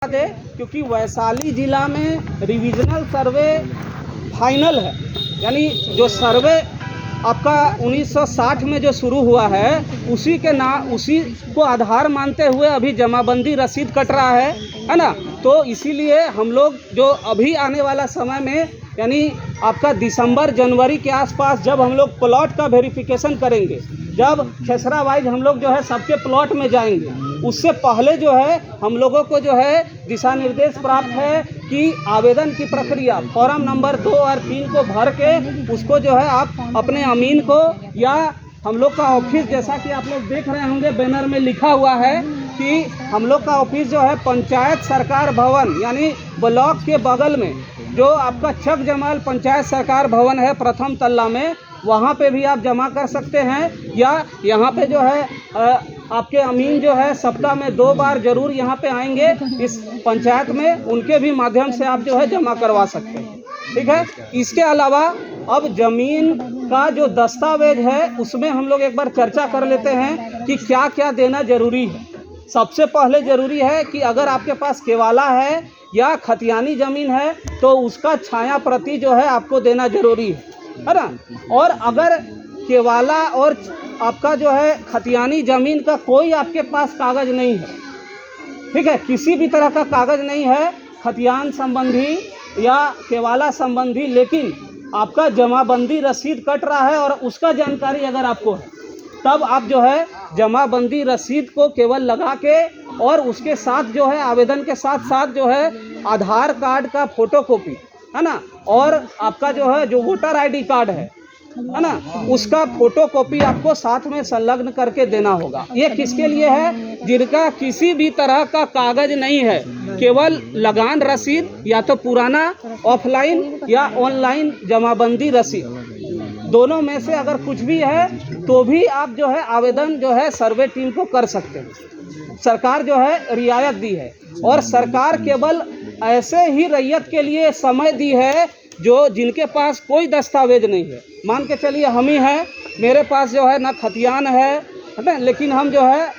दे, क्योंकि वैशाली जिला में रिविजनल सर्वे फाइनल है। यानी जो सर्वे आपका 1960 में जो शुरू हुआ है उसी को आधार मानते हुए अभी जमाबंदी रसीद कट रहा है ना। तो इसीलिए हम लोग जो अभी आने वाला समय में यानी आपका दिसंबर जनवरी के आसपास जब हम लोग प्लॉट का वेरिफिकेशन करेंगे, जब खेसरा वाइज हम लोग जो है सबके प्लॉट में जाएंगे, उससे पहले जो है हम लोगों को जो है दिशा निर्देश प्राप्त है कि आवेदन की प्रक्रिया फॉर्म नंबर 2 और 3 को भर के उसको जो है आप अपने अमीन को या हम लोग का ऑफिस, जैसा कि आप लोग देख रहे होंगे बैनर में लिखा हुआ है कि हम लोग का ऑफिस जो है पंचायत सरकार भवन यानी ब्लॉक के बगल में जो आपका चक जमाल पंचायत सरकार भवन है प्रथम तल्ला में, वहाँ पे भी आप जमा कर सकते हैं। या यहाँ पे जो है आपके अमीन जो है सप्ताह में 2 बार जरूर यहाँ पे आएंगे इस पंचायत में, उनके भी माध्यम से आप जो है जमा करवा सकते हैं। ठीक है। इसके अलावा अब ज़मीन का जो दस्तावेज है उसमें हम लोग एक बार चर्चा कर लेते हैं कि क्या क्या देना जरूरी है। सबसे पहले ज़रूरी है कि अगर आपके पास केवाला है या खतियानी ज़मीन है तो उसका छाया प्रति जो है आपको देना ज़रूरी है ना। और अगर केवाला और आपका जो है खतियानी ज़मीन का कोई आपके पास कागज़ नहीं है, ठीक है, किसी भी तरह का कागज़ नहीं है खतियान संबंधी या केवाला संबंधी, लेकिन आपका जमाबंदी रसीद कट रहा है और उसका जानकारी अगर आपको है, तब आप जो है जमाबंदी रसीद को केवल लगा के और उसके साथ जो है आवेदन के साथ साथ जो है आधार कार्ड का फोटोकॉपी है ना, और आपका जो है जो वोटर आईडी कार्ड है ना, उसका फोटोकॉपी आपको साथ में संलग्न करके देना होगा। ये किसके लिए है? जिनका किसी भी तरह का कागज नहीं है, केवल लगान रसीद या तो पुराना ऑफलाइन या ऑनलाइन जमाबंदी रसीद, दोनों में से अगर कुछ भी है तो भी आप जो है आवेदन जो है सर्वे टीम को कर सकते हैं। सरकार जो है रियायत दी है और सरकार केवल ऐसे ही रैयत के लिए समय दी है जो जिनके पास कोई दस्तावेज नहीं है। मान के चलिए हम ही हैं, मेरे पास जो है ना खतियान है ना, लेकिन हम जो है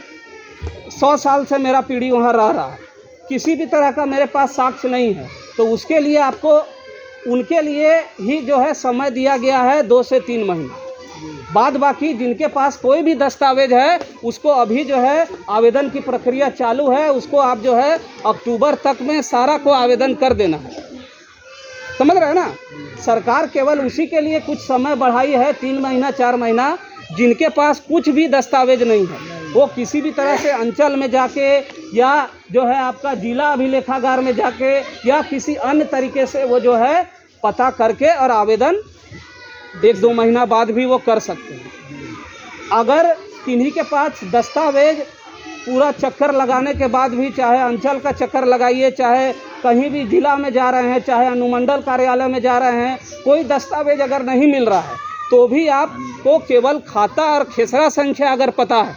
100 साल से मेरा पीढ़ी वहाँ रह रहा है, किसी भी तरह का मेरे पास साक्ष्य नहीं है, तो उसके लिए आपको उनके लिए ही जो है समय दिया गया है 2 से 3 महीना। बाद बाकी जिनके पास कोई भी दस्तावेज है उसको अभी जो है आवेदन की प्रक्रिया चालू है, उसको आप जो है अक्टूबर तक में सारा को आवेदन कर देना है। समझ रहे हैं ना। सरकार केवल उसी के लिए कुछ समय बढ़ाई है 3 महीना 4 महीना। जिनके पास कुछ भी दस्तावेज नहीं है वो किसी भी तरह से अंचल में जाके या जो है आपका जिला अभिलेखागार में जाके या किसी अन्य तरीके से वो जो है पता करके और आवेदन 1-2 महीना बाद भी वो कर सकते हैं। अगर किन्हीं के पास दस्तावेज पूरा चक्कर लगाने के बाद भी, चाहे अंचल का चक्कर लगाइए, चाहे कहीं भी जिला में जा रहे हैं, चाहे अनुमंडल कार्यालय में जा रहे हैं, कोई दस्तावेज अगर नहीं मिल रहा है तो भी आपको केवल खाता और खेसरा संख्या अगर पता है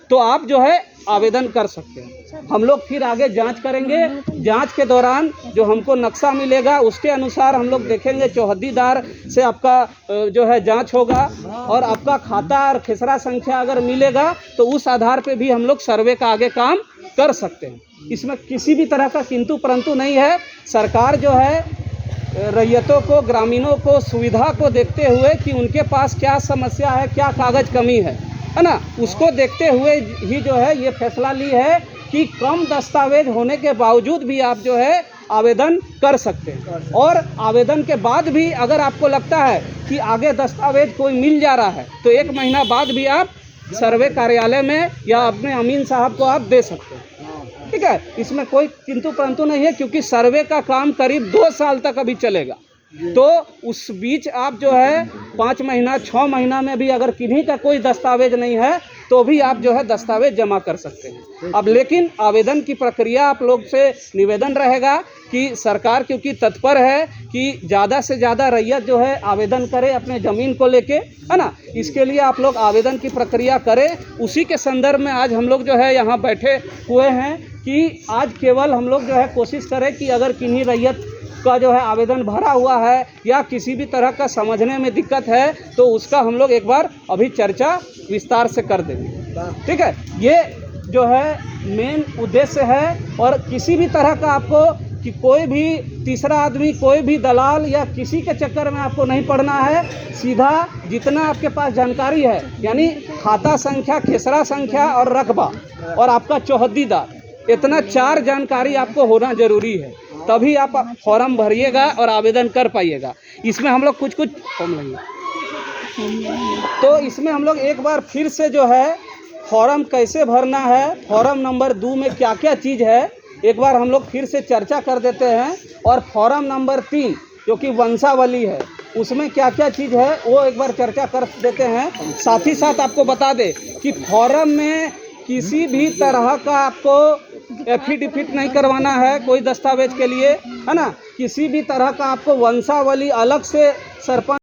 तो आप जो है आवेदन कर सकते हैं। हम लोग फिर आगे जांच करेंगे। जांच के दौरान जो हमको नक्शा मिलेगा उसके अनुसार हम लोग देखेंगे, चौहद्दीदार से आपका जो है जांच होगा और आपका खाता और खेसरा संख्या अगर मिलेगा तो उस आधार पे भी हम लोग सर्वे का आगे काम कर सकते हैं। इसमें किसी भी तरह का किंतु परंतु नहीं है। सरकार जो है रैयतों को, ग्रामीणों को सुविधा को देखते हुए कि उनके पास क्या समस्या है, क्या कागज़ कमी है ना, उसको देखते हुए ही जो है ये फैसला ली है कि कम दस्तावेज होने के बावजूद भी आप जो है आवेदन कर सकते हैं। और आवेदन के बाद भी अगर आपको लगता है कि आगे दस्तावेज कोई मिल जा रहा है तो 1 महीना बाद भी आप सर्वे कार्यालय में या अपने अमीन साहब को आप दे सकते हैं। ठीक है। इसमें कोई किंतु परंतु नहीं है, क्योंकि सर्वे का काम करीब 2 साल तक अभी चलेगा। तो उस बीच आप जो है 5 महीना 6 महीना में भी अगर किन्हीं का कोई दस्तावेज नहीं है तो भी आप जो है दस्तावेज जमा कर सकते हैं। अब लेकिन आवेदन की प्रक्रिया आप लोग से निवेदन रहेगा कि सरकार क्योंकि तत्पर है कि ज़्यादा से ज़्यादा रैयत जो है आवेदन करे अपने ज़मीन को लेके, है ना, इसके लिए आप लोग आवेदन की प्रक्रिया करें। उसी के संदर्भ में आज हम लोग जो है यहाँ बैठे हुए हैं कि आज केवल हम लोग जो है कोशिश करें कि अगर किन्हीं रैयत का जो है आवेदन भरा हुआ है या किसी भी तरह का समझने में दिक्कत है तो उसका हम लोग एक बार अभी चर्चा विस्तार से कर देंगे। ठीक है। ये जो है मेन उद्देश्य है। और किसी भी तरह का आपको कि कोई भी तीसरा आदमी, कोई भी दलाल या किसी के चक्कर में आपको नहीं पड़ना है। सीधा जितना आपके पास जानकारी है, यानी खाता संख्या, खेसरा संख्या और रकबा और आपका चौहद्दीदार, इतना 4 जानकारी आपको होना ज़रूरी है, तभी आप फॉर्म भरिएगा और आवेदन कर पाइएगा। इसमें हम लोग कुछ फॉर्म लेंगे, तो इसमें हम लोग एक बार फिर से जो है फॉर्म कैसे भरना है, फॉर्म नंबर 2 में क्या क्या चीज़ है, एक बार हम लोग फिर से चर्चा कर देते हैं। और फॉर्म नंबर 3 जो कि वंशावली है, उसमें क्या क्या चीज़ है वो एक बार चर्चा कर देते हैं। साथ ही साथ आपको बता दें कि फॉर्म में किसी भी तरह का आपको एफिडेविट नहीं करवाना है कोई दस्तावेज के लिए, है ना। किसी भी तरह का आपको वंशावली अलग से सरपंच